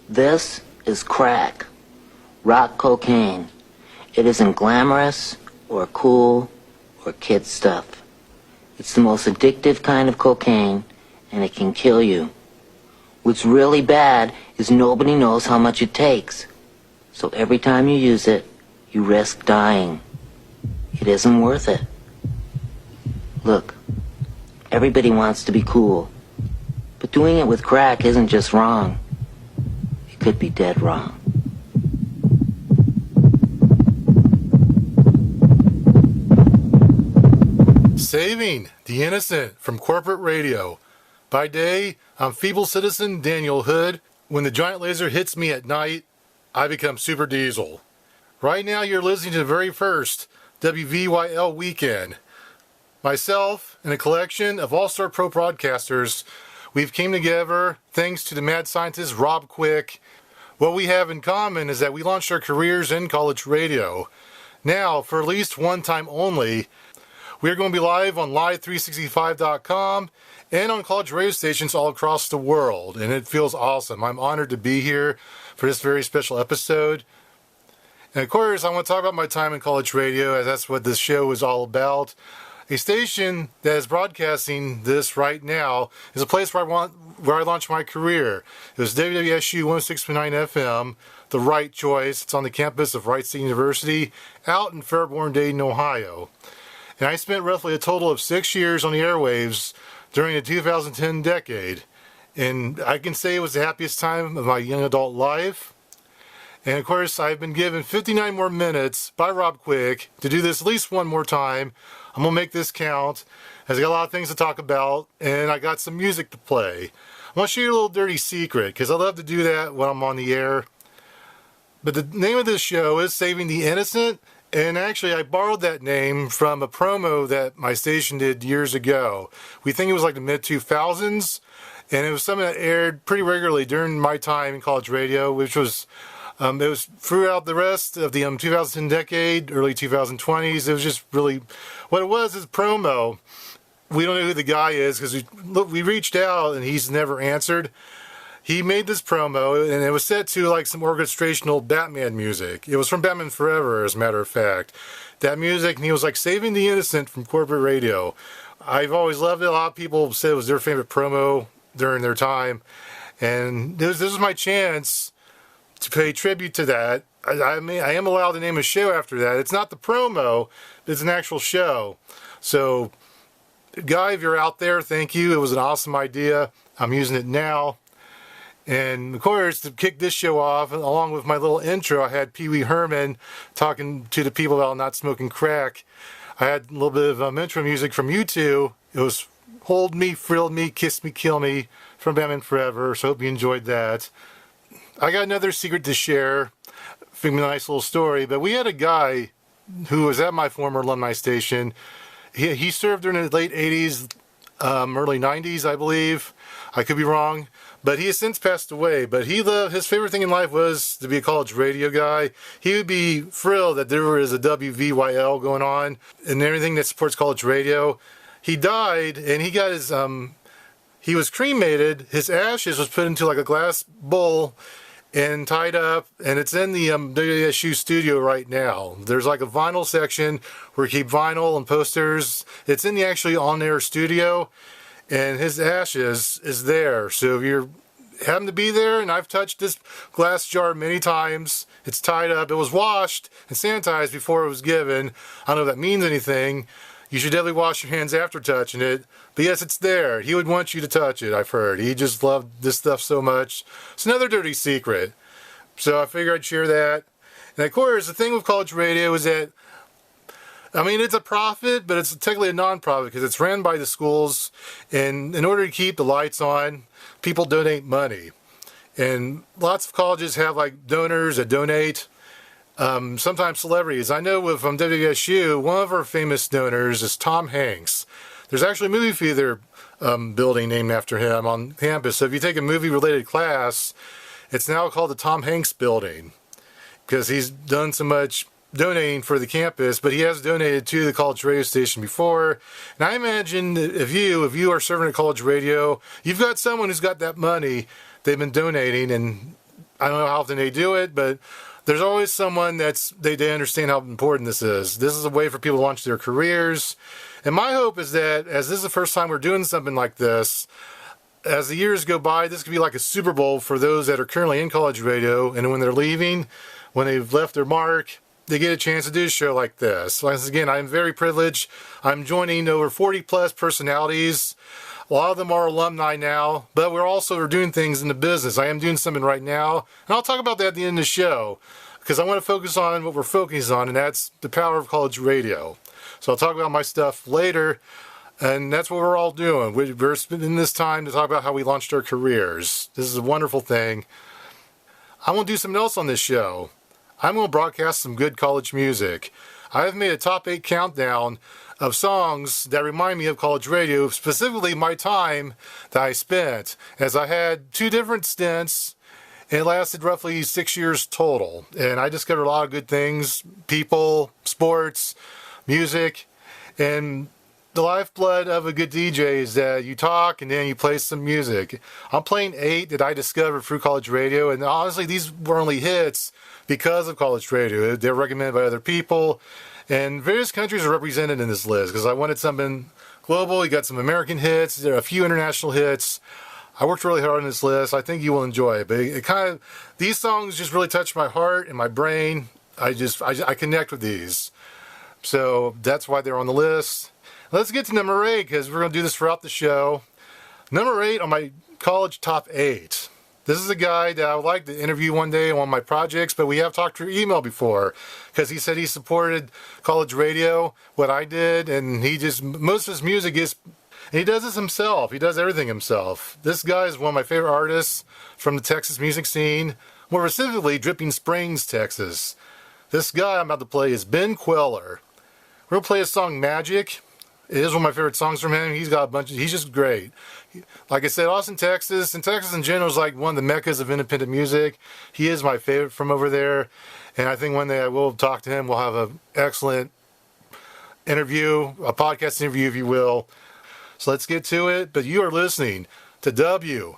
This is crack, rock cocaine. It isn't glamorous or cool or kid stuff. It's the most addictive kind of cocaine, and it can kill you. What's really bad is nobody knows how much it takes. So every time you use it, you risk dying. It isn't worth it. Look, everybody wants to be cool, but doing it with crack isn't just wrong. It could be dead wrong. Saving the innocent from corporate radio. By day, I'm feeble citizen Daniel Hood. When the giant laser hits me at night, I become Super Diesel. Right now you're listening to the very first WVYL weekend. Myself and a collection of all-star pro broadcasters, we've came together thanks to the mad scientist Rob Quick. What we have in common is that we launched our careers in college radio. Now, for at least one time only, we're going to be live on live365.com and on college radio stations all across the world, and it feels awesome. I'm honored to be here for this very special episode. And of course, I want to talk about my time in college radio, as that's what this show is all about. A station that is broadcasting this right now is a place where I launched my career. It was WWSU 106.9 FM, the right choice. It's on the campus of Wright State University, out in Fairborn, Dayton, Ohio. And I spent roughly a total of 6 years on the airwaves during the 2010 decade. And I can say it was the happiest time of my young adult life. And of course, I've been given 59 more minutes by Rob Quick to do this at least one more time. I'm going to make this count, as I got a lot of things to talk about, and I got some music to play. I want to show you a little dirty secret, because I love to do that when I'm on the air. But the name of this show is Saving the Innocent, and actually I borrowed that name from a promo that my station did years ago. We think it was like the mid-2000s, and it was something that aired pretty regularly during my time in college radio, which was... it was throughout the rest of the 2010 decade, early 2020s. It was just really, what it was is promo. We don't know who the guy is because we reached out and he's never answered. He made this promo and it was set to like some orchestrational Batman music. It was from Batman Forever, as a matter of fact. That music, and he was like saving the innocent from corporate radio. I've always loved it. A lot of people said it was their favorite promo during their time. And this was my chance to pay tribute to that. I mean, I am allowed to name a show after that. It's not the promo, it's an actual show. So, Guy, if you're out there, thank you. It was an awesome idea. I'm using it now. And of course, to kick this show off, along with my little intro, I had Pee Wee Herman talking to the people about not smoking crack. I had a little bit of intro music from U2. It was Hold Me, Thrill Me, Kiss Me, Kill Me from Batman Forever. So I hope you enjoyed that. I got another secret to share, a nice little story, but we had a guy who was at my former alumni station. He served during the late 80s, early 90s, I believe. I could be wrong, but he has since passed away. But his favorite thing in life was to be a college radio guy. He would be thrilled that there was a WVYL going on and everything that supports college radio. He died, and he got his, he was cremated. His ashes was put into like a glass bowl and tied up, and it's in the WSU studio right now. There's like a vinyl section where we keep vinyl and posters. It's in the actually on-air studio, and his ashes is there. So if you're happen to be there, and I've touched this glass jar many times, it's tied up. It was washed and sanitized before it was given. I don't know if that means anything. You should definitely wash your hands after touching it. But yes, it's there. He would want you to touch it, I've heard. He just loved this stuff so much. It's another dirty secret. So I figured I'd share that. And of course, the thing with college radio is that, I mean, it's a profit, but it's technically a non-profit because it's ran by the schools. And in order to keep the lights on, people donate money. And lots of colleges have like donors that donate. Sometimes celebrities. I know from WSU, one of our famous donors is Tom Hanks. There's actually a movie theater building named after him on campus. So if you take a movie-related class, it's now called the Tom Hanks Building because he's done so much donating for the campus, but he has donated to the college radio station before. And I imagine if you are serving a college radio, you've got someone who's got that money they've been donating, and I don't know how often they do it, but there's always someone they understand how important this is. This is a way for people to launch their careers. And my hope is that as this is the first time we're doing something like this, as the years go by, this could be like a Super Bowl for those that are currently in college radio. And when they're leaving, when they've left their mark, they get a chance to do a show like this. Once again, I'm very privileged. I'm joining over 40 plus personalities. A lot of them are alumni now, but we're doing things in the business. I am doing something right now, and I'll talk about that at the end of the show, because I want to focus on what we're focusing on, and that's the power of college radio. So I'll talk about my stuff later, and that's what we're all doing. We're spending this time to talk about how we launched our careers. This is a wonderful thing. I want to do something else on this show. I'm going to broadcast some good college music. I have made a top 8 countdown of songs that remind me of college radio, specifically my time that I spent, as I had 2 different stints, and it lasted roughly 6 years total. And I discovered a lot of good things, people, sports, music, and the lifeblood of a good DJ is that you talk and then you play some music. I'm playing 8 that I discovered through college radio, and honestly, these were only hits because of college radio. They're recommended by other people, and various countries are represented in this list because I wanted something global. You got some American hits, there are a few international hits. I worked really hard on this list. I think you will enjoy it, but these songs just really touch my heart and my brain. I connect with these. So that's why they're on the list. Let's get to number 8, because we're going to do this throughout the show. Number 8 on my college top 8. This is a guy that I would like to interview one day on one of my projects, but we have talked through email before, because he said he supported college radio, what I did, and most of his music is, and he does this himself. He does everything himself. This guy is one of my favorite artists from the Texas music scene, more specifically Dripping Springs, Texas. This guy I'm about to play is Ben Queller. We're going to play his song Magic. It is one of my favorite songs from him. He's just great. Like I said, Austin, Texas, and Texas in general is like one of the meccas of independent music. He is my favorite from over there. And I think one day I will talk to him. We'll have an excellent interview, a podcast interview, if you will. So let's get to it. But you are listening to WVYL.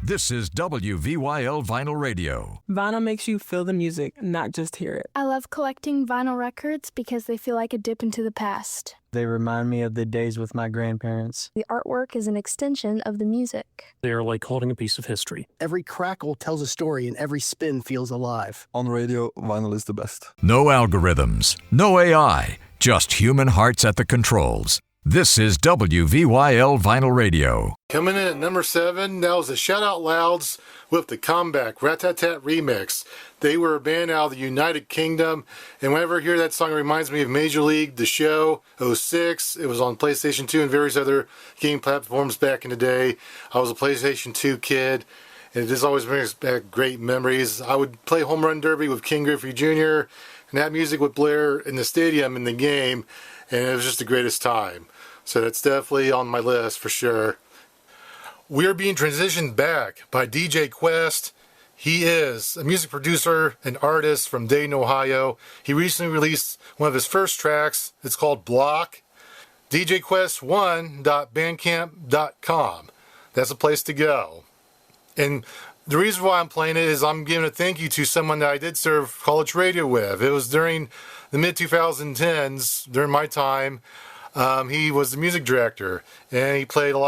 This is WVYL Vinyl Radio. Vinyl makes you feel the music, not just hear it. I love collecting vinyl records because they feel like a dip into the past. They remind me of the days with my grandparents. The artwork is an extension of the music. They are like holding a piece of history. Every crackle tells a story and every spin feels alive. On radio, vinyl is the best. No algorithms, no AI, just human hearts at the controls. This is WVYL Vinyl Radio. Coming in at number 7, that was the Shout Out Louds with the Comeback Rat-Tat-Tat remix. They were a band out of the United Kingdom, and whenever I hear that song, it reminds me of Major League, The Show, 06. It was on PlayStation 2 and various other game platforms back in the day. I was a PlayStation 2 kid, and it just always brings back great memories. I would play Home Run Derby with King Griffey Jr., and that music would blare in the stadium in the game, and it was just the greatest time. So that's definitely on my list for sure. We are being transitioned back by DJ Quest. He is a music producer and artist from Dayton, Ohio. He recently released one of his first tracks. It's called Block. DJQuest1.bandcamp.com. That's a place to go. And the reason why I'm playing it is I'm giving a thank you to someone that I did serve college radio with. It was during the mid-2010s, during my time. He was the music director, and he does a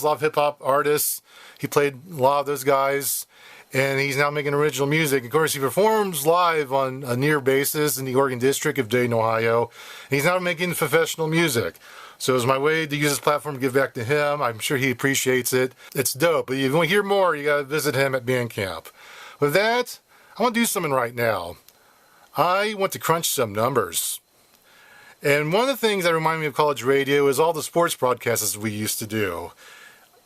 lot of hip-hop artists. He played a lot of those guys, and he's now making original music. Of course, he performs live on a near basis in the Oregon District of Dayton, Ohio. And he's now making professional music. So it's my way to use this platform to give back to him. I'm sure he appreciates it. It's dope. But if you want to hear more, you got to visit him at Bandcamp. With that, I want to do something right now. I want to crunch some numbers. And one of the things that remind me of college radio is all the sports broadcasts we used to do.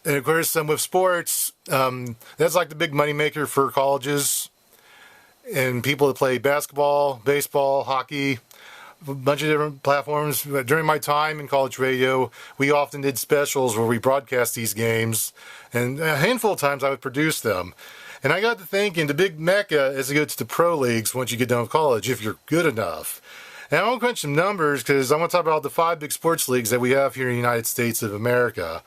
And of course, with sports, that's like the big moneymaker for colleges and people that play basketball, baseball, hockey, a bunch of different platforms. During my time in college radio, we often did specials where we broadcast these games, and a handful of times I would produce them. And I got to thinking, the big mecca is to go to the pro leagues once you get done with college, if you're good enough. And I want to crunch some numbers because I want to talk about the 5 big sports leagues that we have here in the United States of America.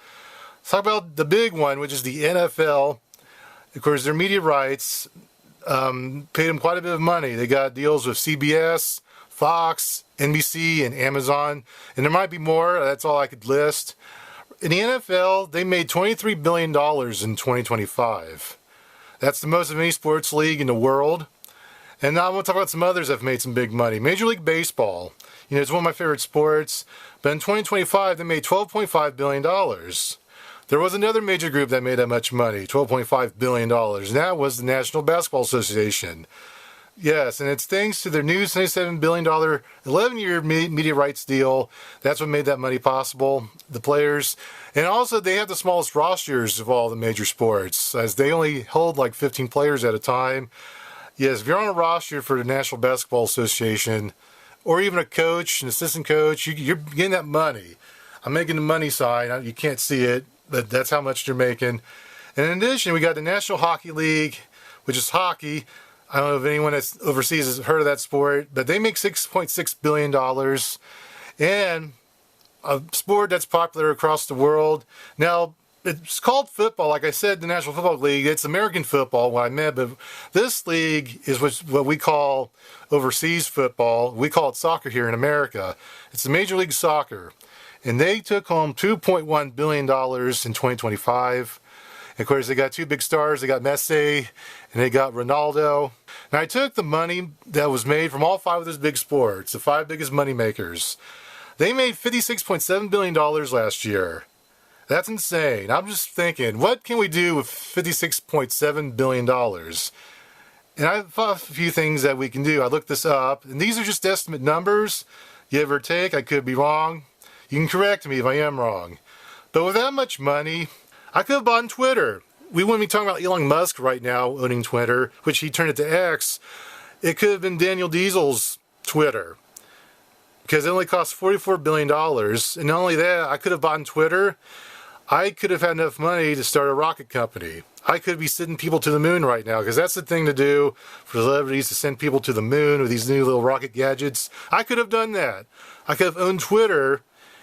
Let's talk about the big one, which is the NFL. Of course, their media rights paid them quite a bit of money. They got deals with CBS, Fox, NBC, and Amazon. And there might be more. That's all I could list. In the NFL, they made $23 billion in 2025. That's the most of any sports league in the world. And now I want to talk about some others that have made some big money. Major League Baseball. You know, it's one of my favorite sports. But in 2025, they made $12.5 billion. There was another major group that made that much money, $12.5 billion. And that was the National Basketball Association. Yes, and it's thanks to their new $77 billion 11-year media rights deal. That's what made that money possible, the players. And also, they have the smallest rosters of all the major sports, as they only hold like 15 players at a time. Yes, if you're on a roster for the National Basketball Association, or even a coach, an assistant coach, you're getting that money. I'm making the money sign. You can't see it, but that's how much they're making. And in addition, we got the National Hockey League, which is hockey. I don't know if anyone that's overseas has heard of that sport, but they make $6.6 billion. And a sport that's popular across the world. Now, it's called football. Like I said, the National Football League, it's American football, what I meant, but this league is what we call overseas football. We call it soccer here in America. It's the Major League Soccer. And they took home $2.1 billion in 2025. And of course, they got two big stars. They got Messi and they got Ronaldo. And I took the money that was made from all five of those big sports, the five biggest money makers. They made $56.7 billion last year. That's insane. I'm just thinking, what can we do with $56.7 billion? And I thought a few things that we can do. I looked this up, and these are just estimate numbers. Give or take, I could be wrong. You can correct me if I am wrong. But with that much money, I could have bought Twitter. We wouldn't be talking about Elon Musk right now owning Twitter, which he turned it to X. It could have been Daniel Diesel's Twitter, because it only cost $44 billion. And not only that, I could have bought Twitter. I could have had enough money to start a rocket company. I could be sending people to the moon right now, because that's the thing to do for celebrities, to send people to the moon with these new little rocket gadgets. I could have done that. I could have owned Twitter,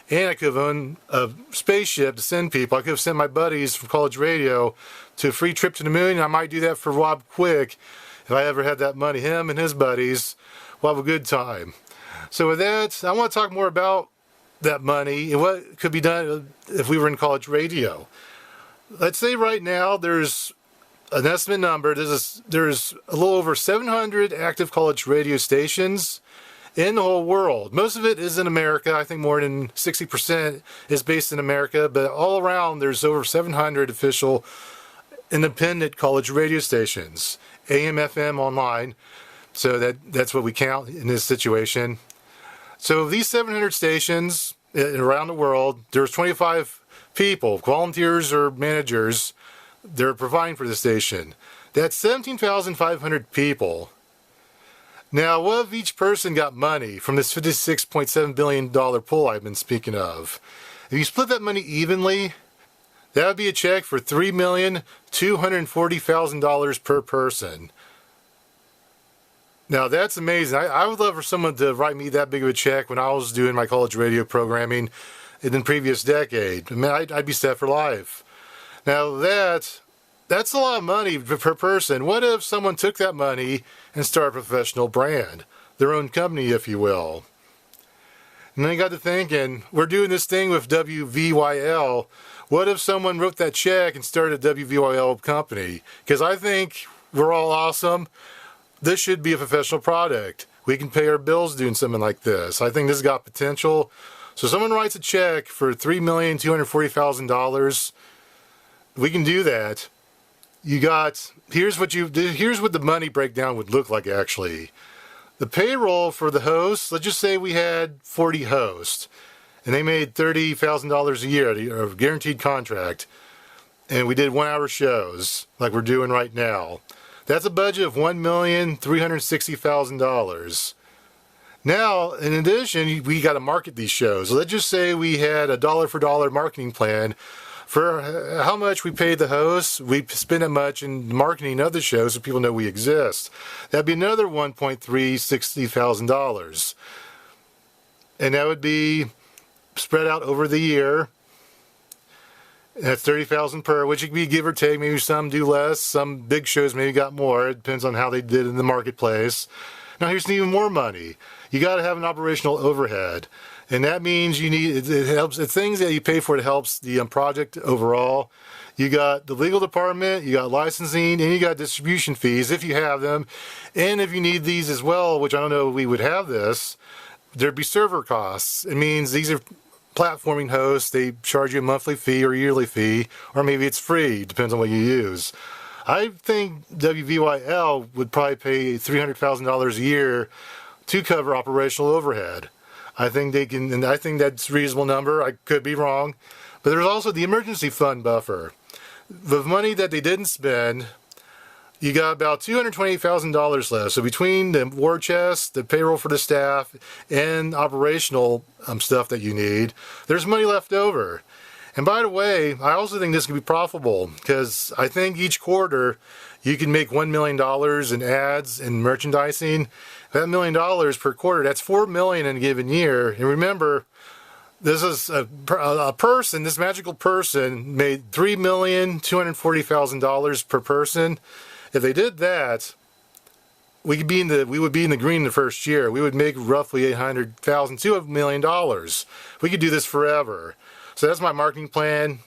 and I could have owned a spaceship to send people. I could have sent my buddies from college radio to a free trip to the moon. And I might do that for Rob Quick if I ever had that money. Him and his buddies will have a good time. So with that, I want to talk more about that money and what could be done if we were in college radio. Let's say right now there's an estimate number. There's a little over 700 active college radio stations in the whole world. Most of it is in America. I think more than 60% is based in America, but all around there's over 700 official independent college radio stations, AM, FM, online. So that's what we count in this situation. So these 700 stations around the world, there's 25 people, volunteers or managers, they're providing for the station. That's 17,500 people. Now, what if each person got money from this $56.7 billion pool I've been speaking of? If you split that money evenly, that would be a check for $3,240,000 per person. Now, that's amazing. I would love for someone to write me that big of a check when I was doing my college radio programming in the previous decade. I mean, I'd be set for life. Now, that's a lot of money per person. What if someone took that money and started a professional brand, their own company, if you will? And then I got to thinking, we're doing this thing with WVYL. What if someone wrote that check and started a WVYL company? Because I think we're all awesome. This should be a professional product. We can pay our bills doing something like this. I think this has got potential. So someone writes a check for $3,240,000. We can do that. Here's what the money breakdown would look like actually. The payroll for the hosts, let's just say we had 40 hosts and they made $30,000 a year, a guaranteed contract. And we did 1-hour shows like we're doing right now. That's a budget of $1,360,000. Now, in addition, we got to market these shows. Let's just say we had a dollar-for-dollar marketing plan for how much we paid the hosts. We spend that much in marketing other shows so people know we exist. That'd be another $1,360,000. And that would be spread out over the year. That's 30,000 per, which could be give or take. Maybe some do less. Some big shows maybe got more. It depends on how they did in the marketplace. Now here's even more money. You got to have an operational overhead, and that means you need it helps. It's things that you pay for. It helps the project overall. You got the legal department, you got licensing, and you got distribution fees if you have them, and if you need these as well, which I don't know if we would have this. There'd be server costs. It means these are platforming hosts. They charge you a monthly fee or yearly fee, or maybe it's free. Depends on what you use. I think WVYL would probably pay $300,000 a year to cover operational overhead. I think they can, and I think that's a reasonable number. I could be wrong. But there's also the emergency fund buffer. The money that they didn't spend, you got about $228,000 left. So between the war chest, the payroll for the staff, and operational stuff that you need, there's money left over. And by the way, I also think this can be profitable because I think each quarter you can make $1 million in ads and merchandising. That $1 million per quarter, that's $4 million in a given year. And remember, this is a person, this magical person made $3,240,000 per person. If they did that, we would be in the green the first year. We would make roughly $800,000 to $1 million. We could do this forever. So that's my marketing plan.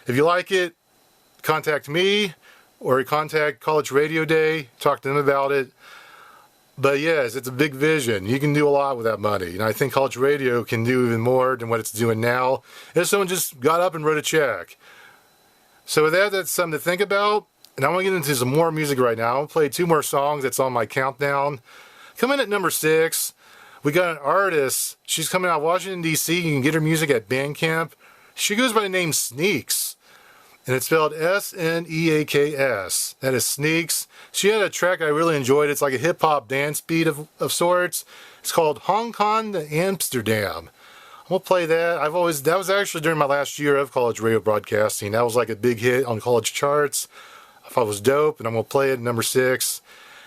If you like it, contact me or contact College Radio Day, talk to them about it. But yes, it's a big vision. You can do a lot with that money. And I think college radio can do even more than what it's doing now if someone just got up and wrote a check. So with that, that's something to think about. And I want to get into some more music right now. I'm going to play 2 more songs that's on my countdown. Coming in at number 6, we got an artist. She's coming out of Washington, D.C. You can get her music at Bandcamp. She goes by the name Sneaks. And it's spelled S-N-E-A-K-S. That is Sneaks. She had a track I really enjoyed. It's like a hip-hop dance beat of sorts. It's called Hong Kong to Amsterdam. I'm going to play that. That was actually during my last year of college radio broadcasting. That was like a big hit on college charts. I thought it was dope, and I'm going to play it at number 6.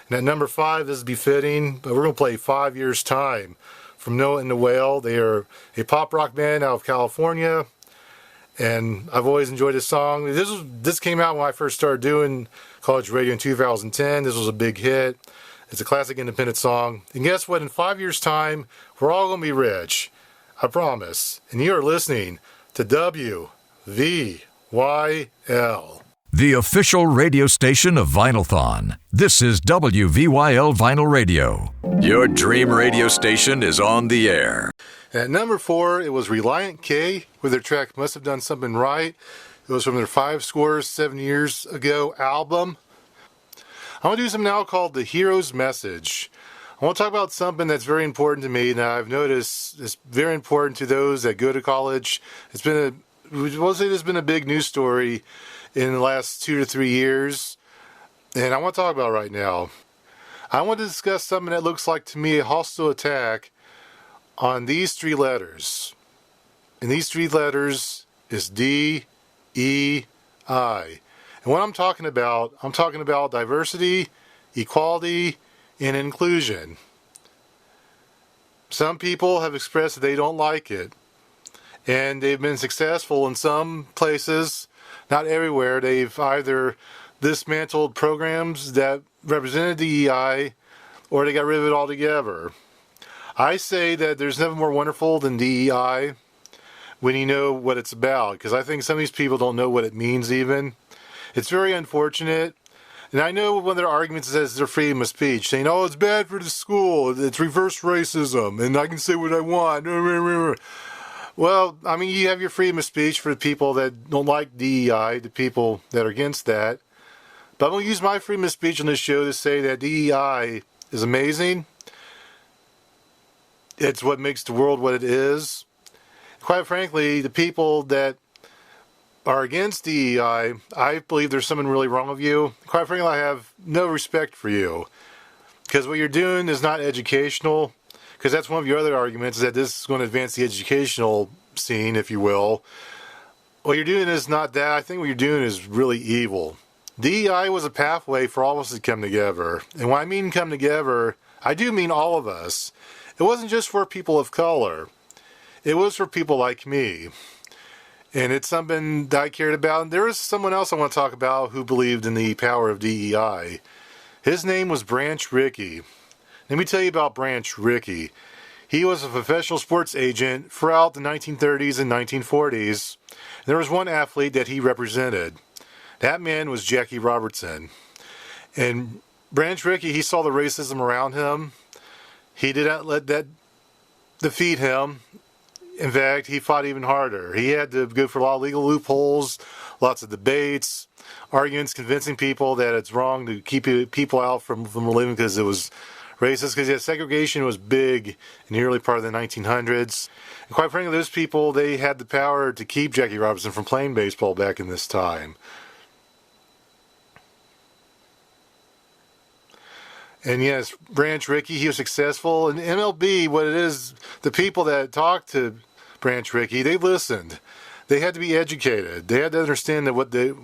And at number 5, this is befitting, but we're going to play 5 Years' Time from Noah and the Whale. They are a pop rock band out of California. And I've always enjoyed this song. This came out when I first started doing college radio in 2010. This was a big hit. It's a classic independent song. And guess what? In 5 years' time, we're all going to be rich. I promise. And you are listening to WVYL. The official radio station of Vinylthon. This is WVYL Vinyl Radio. Your dream radio station is on the air. At number 4, it was Reliant K with their track Must Have Done Something Right. It was from their 5 Scores 7 Years Ago album. I want to do something now called The Hero's Message. I want to talk about something that's very important to me, and I've noticed is very important to those that go to college. We'll say there's been a big news story in the last 2 to 3 years, and I want to talk about it right now. I want to discuss something that looks like to me a hostile attack on these 3 letters. And these 3 letters is D-E-I. And what I'm talking about diversity, equality, and inclusion. Some people have expressed that they don't like it. And they've been successful in some places, not everywhere. They've either dismantled programs that represented DEI or they got rid of it altogether. I say that there's nothing more wonderful than DEI when you know what it's about, because I think some of these people don't know what it means even. It's very unfortunate. And I know one of their arguments is their freedom of speech, saying, oh, it's bad for the school, it's reverse racism, and I can say what I want. Well, I mean, you have your freedom of speech for the people that don't like DEI, the people that are against that. But I'm going to use my freedom of speech on this show to say that DEI is amazing. It's what makes the world what it is. Quite frankly, the people that are against DEI, I believe there's something really wrong with you. Quite frankly, I have no respect for you. Because what you're doing is not educational. Because that's one of your other arguments, is that this is going to advance the educational scene, if you will. What you're doing is not that. I think what you're doing is really evil. DEI was a pathway for all of us to come together. And when I mean come together, I do mean all of us. It wasn't just for people of color. It was for people like me. And it's something that I cared about. And there is someone else I want to talk about who believed in the power of DEI. His name was Branch Rickey. Let me tell you about Branch Rickey. He was a professional sports agent throughout the 1930s and 1940s. There was one athlete that he represented. That man was Jackie Robertson. And Branch Rickey, he saw the racism around him. He did not let that defeat him. In fact, he fought even harder. He had to go for a lot of legal loopholes, lots of debates, arguments, convincing people that it's wrong to keep people out from living because it was racist, because segregation was big in the early part of the 1900s. And quite frankly, those people, they had the power to keep Jackie Robinson from playing baseball back in this time. And yes, Branch Rickey, he was successful. And MLB, what it is, the people that talked to Branch Rickey, they listened. They had to be educated. They had to understand that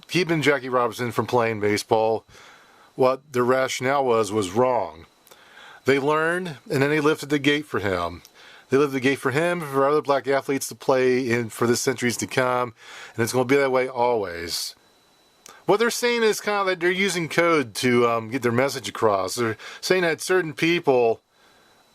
keeping Jackie Robinson from playing baseball, what the rationale was wrong. They learned, and then they lifted the gate for him. They lifted the gate for him, for other black athletes to play in for the centuries to come, and it's going to be that way always. What they're saying is kind of that they're using code to get their message across. They're saying that certain people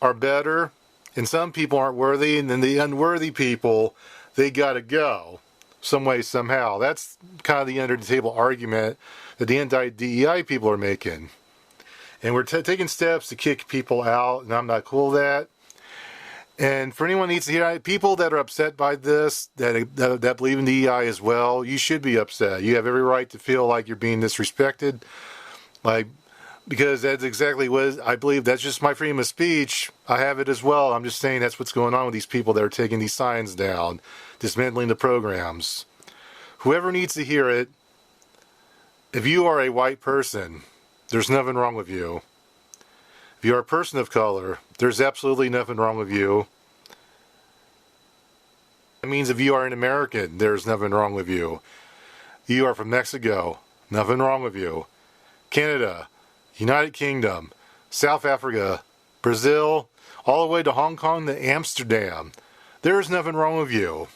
are better and some people aren't worthy, and then the unworthy people, they got to go some way, somehow. That's kind of the under-the-table argument that the anti-DEI people are making. And we're taking steps to kick people out, and I'm not cool with that. And for anyone who needs to hear, people that are upset by this, that believe in DEI as well, you should be upset. You have every right to feel like you're being disrespected, because that's exactly what I believe. That's just my freedom of speech. I have it as well. I'm just saying that's what's going on with these people that are taking these signs down, dismantling the programs. Whoever needs to hear it, if you are a white person, there's nothing wrong with you. If you are a person of color, there's absolutely nothing wrong with you. That means if you are an American, there's nothing wrong with you. You are from Mexico, nothing wrong with you. Canada, United Kingdom, South Africa, Brazil, all the way to Hong Kong to Amsterdam. There is nothing wrong with you.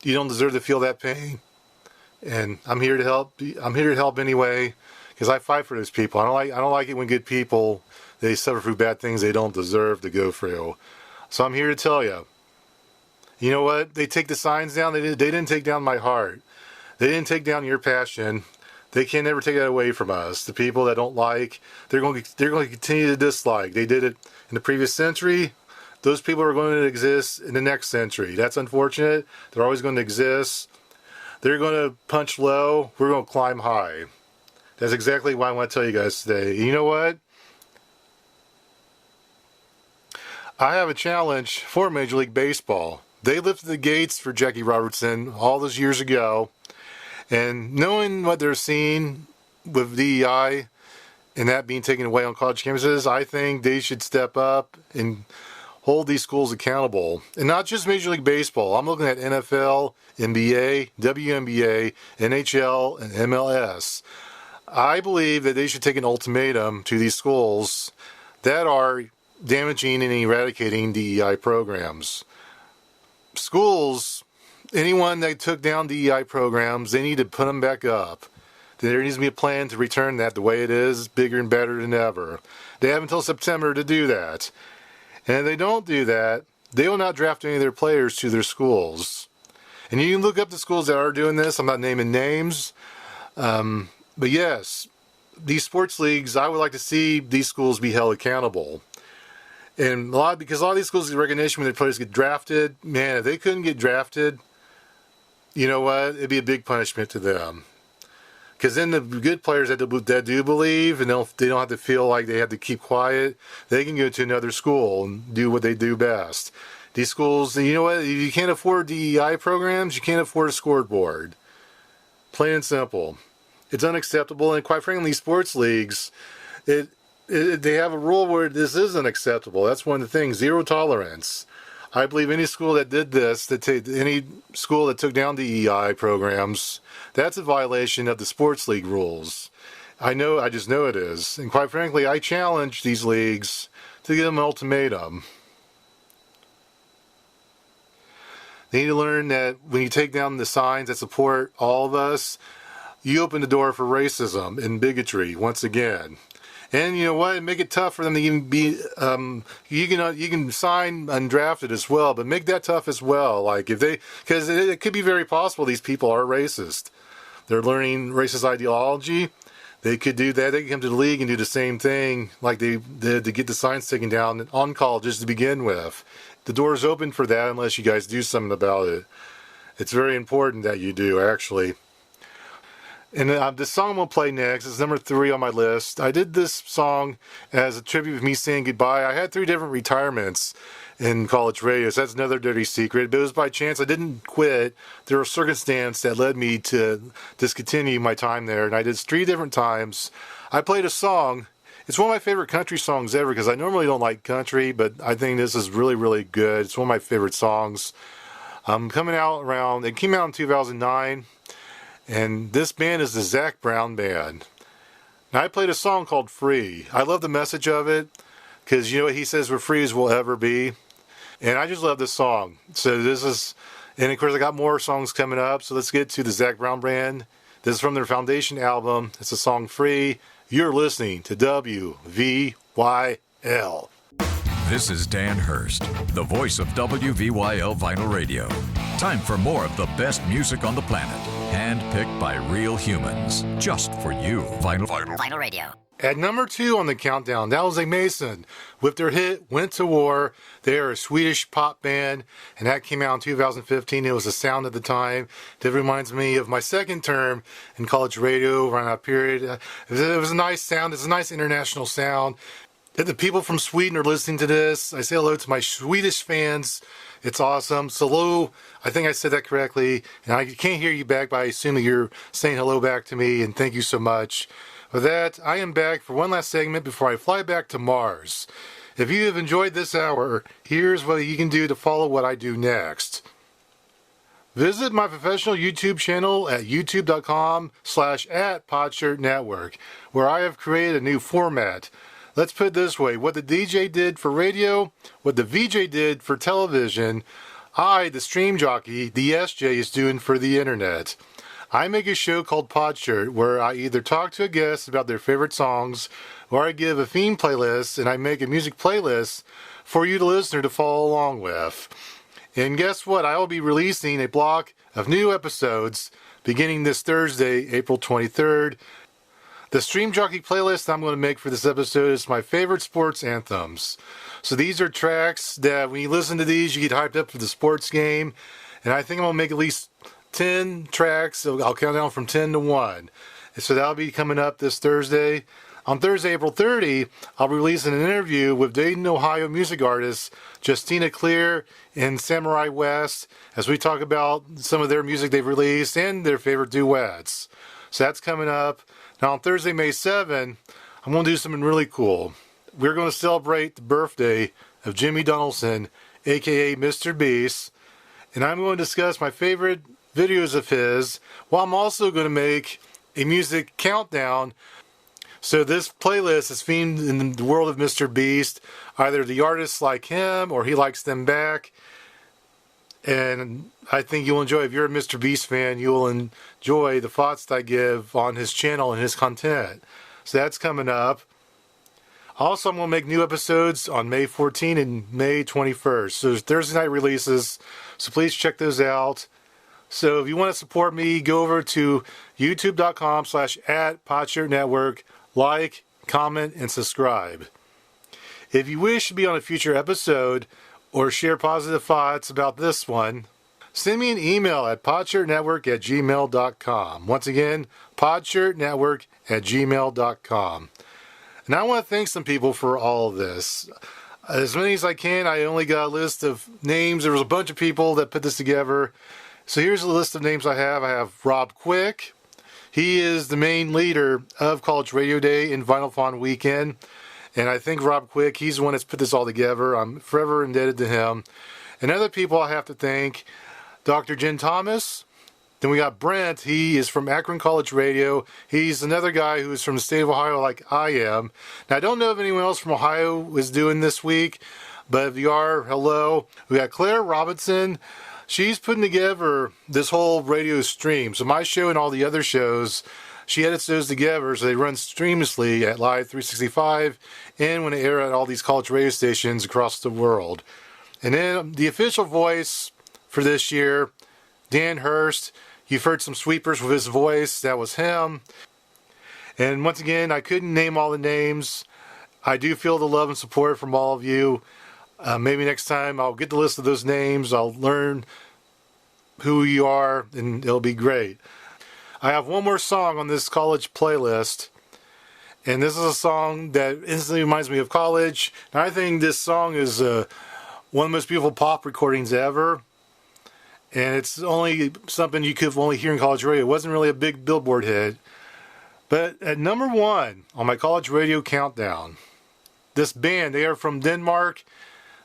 You don't deserve to feel that pain. And I'm here to help. I'm here to help anyway, because I fight for those people. I don't like it when good people, they suffer through bad things they don't deserve to go through. So I'm here to tell you. You know what? They take the signs down. They didn't take down my heart. They didn't take down your passion. They can never take that away from us. The people that don't like, they're going to continue to dislike. They did it in the previous century. Those people are going to exist in the next century. That's unfortunate. They're always going to exist. They're going to punch low. We're going to climb high. That's exactly what I want to tell you guys today. You know what? I have a challenge for Major League Baseball. They lifted the gates for Jackie Robertson all those years ago. And knowing what they're seeing with DEI and that being taken away on college campuses, I think they should step up and hold these schools accountable. And not just Major League Baseball. I'm looking at NFL, NBA, WNBA, NHL, and MLS. I believe that they should take an ultimatum to these schools that are damaging and eradicating DEI programs. Schools, anyone that took down DEI programs, they need to put them back up. There needs to be a plan to return that the way it is, bigger and better than ever. They have until September to do that. And if they don't do that, they will not draft any of their players to their schools. And you can look up the schools that are doing this. I'm not naming names. But yes, these sports leagues, I would like to see these schools be held accountable. And because a lot of these schools get recognition when their players get drafted. Man, if they couldn't get drafted, you know what? It'd be a big punishment to them. Because then the good players that do believe, and they don't have to feel like they have to keep quiet, they can go to another school and do what they do best. These schools, you know what? If you can't afford DEI programs, you can't afford a scoreboard. Plain and simple. It's unacceptable. And quite frankly, sports leagues, they have a rule where this isn't acceptable. That's one of the things. Zero tolerance. I believe any school that did this, any school that took down DEI programs, that's a violation of the sports league rules. I just know it is. And quite frankly, I challenge these leagues to give them an ultimatum. They need to learn that when you take down the signs that support all of us, you open the door for racism and bigotry once again. And you know what? Make it tough for them to even be. You can sign undrafted as well, but make that tough as well. Like if they, because it could be very possible these people are racist. They're learning racist ideology. They could do that. They could come to the league and do the same thing like they did to get the signs taken down on colleges to begin with. The door's open for that unless you guys do something about it. It's very important that you do, actually. And the song we'll play next is number 3 on my list. I did this song as a tribute of me saying goodbye. I had 3 different retirements in college radio, so that's another dirty secret. But it was by chance. I didn't quit. There was circumstance that led me to discontinue my time there, and I did 3 different times. I played a song. It's one of my favorite country songs ever because I normally don't like country, but I think this is really, really good. It's one of my favorite songs. It came out in 2009. And this band is the Zac Brown Band. Now, I played a song called Free. I love the message of it because, you know what he says, we're free as we'll ever be. And I just love this song. So and of course I got more songs coming up. So let's get to the Zac Brown Band. This is from their Foundation album. It's the song Free. You're listening to WVYL. This is Dan Hurst, the voice of WVYL Vinyl Radio. Time for more of the best music on the planet, handpicked by real humans, just for you. Vinyl Radio. At number 2 on the countdown, that was a Mason with their hit Went to War. They are a Swedish pop band, and that came out in 2015. It was a sound at the time that reminds me of my second term in college radio around that period. It was a nice sound. It's a nice international sound. If the people from Sweden are listening to this, I say hello to my Swedish fans. It's awesome. Hello, I think I said that correctly. And I can't hear you back, but I assume that you're saying hello back to me, and thank you so much. With that, I am back for one last segment before I fly back to Mars. If you have enjoyed this hour, here's what you can do to follow what I do next. Visit my professional YouTube channel at youtube.com/@PodshirtNetwork, where I have created a new format. Let's put it this way, what the DJ did for radio, what the VJ did for television, I, the stream jockey, the SJ, is doing for the internet. I make a show called Podshirt where I either talk to a guest about their favorite songs, or I give a theme playlist and I make a music playlist for you, the listener, to follow along with. And guess what? I will be releasing a block of new episodes beginning this Thursday, April 23rd. The Stream Jockey playlist I'm going to make for this episode is my favorite sports anthems. So these are tracks that when you listen to these, you get hyped up for the sports game. And I think I'm going to make at least 10 tracks. So I'll count down from 10 to 1. And so that'll be coming up this Thursday. On Thursday, April 30, I'll be releasing an interview with Dayton, Ohio music artists Justina Clear and Samurai West as we talk about some of their music they've released and their favorite duets. So that's coming up. Now on Thursday, May 7, I'm going to do something really cool. We're going to celebrate the birthday of Jimmy Donaldson, aka Mr. Beast, and I'm going to discuss my favorite videos of his, while I'm also going to make a music countdown. So this playlist is themed in the world of Mr. Beast. Either the artists like him or he likes them back. And I think you'll enjoy, if you're a Mr. Beast fan, you will enjoy the thoughts that I give on his channel and his content. So that's coming up. Also, I'm going to make new episodes on May 14 and May 21st. So there's Thursday night releases. So please check those out. So if you want to support me, go over to youtube.com/@PodshirtNetwork. Like, comment, and subscribe. If you wish to be on a future episode or share positive thoughts about this one, send me an email at podshirtnetwork@gmail.com. Once again, podshirtnetwork@gmail.com. And I want to thank some people for all of this. As many as I can. I only got a list of names. There was a bunch of people that put this together. So here's a list of names I have. I have Rob Quick. He is the main leader of College Radio Day and Vinyl Weekend. And I think Rob Quick, he's the one that's put this all together. I'm forever indebted to him. And other people I have to thank, Dr. Jen Thomas. Then we got Brent. He is from Akron College Radio. He's another guy who is from the state of Ohio like I am. Now, I don't know if anyone else from Ohio is doing this week, but if you are, hello. We got Claire Robinson. She's putting together this whole radio stream. So my show and all the other shows, she edits those together so they run streamlessly at Live 365 and when they air at all these college radio stations across the world. And then the official voice for this year, Dan Hurst. You've heard some sweepers with his voice. That was him. And once again, I couldn't name all the names. I do feel the love and support from all of you. Maybe next time I'll get the list of those names. I'll learn who you are, and it'll be great. I have one more song on this college playlist, and this is a song that instantly reminds me of college. And I think this song is one of the most beautiful pop recordings ever, and it's only something you could only hear in college radio. It wasn't really a big Billboard hit, but at number 1 on my college radio countdown, this band, they are from Denmark.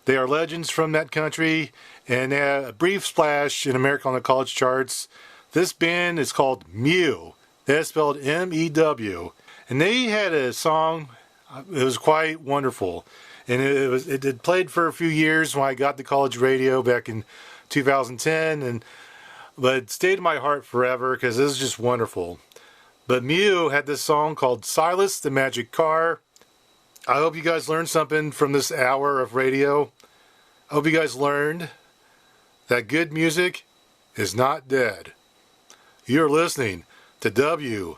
They are legends from that country, and they had a brief splash in America on the college charts. This band is called Mew. That's spelled M-E-W. And they had a song, it was quite wonderful. And it played for a few years when I got to college radio back in 2010, but it stayed in my heart forever because it was just wonderful. But Mew had this song called Silas the Magic Car. I hope you guys learned something from this hour of radio. I hope you guys learned that good music is not dead. You're listening to WVYL.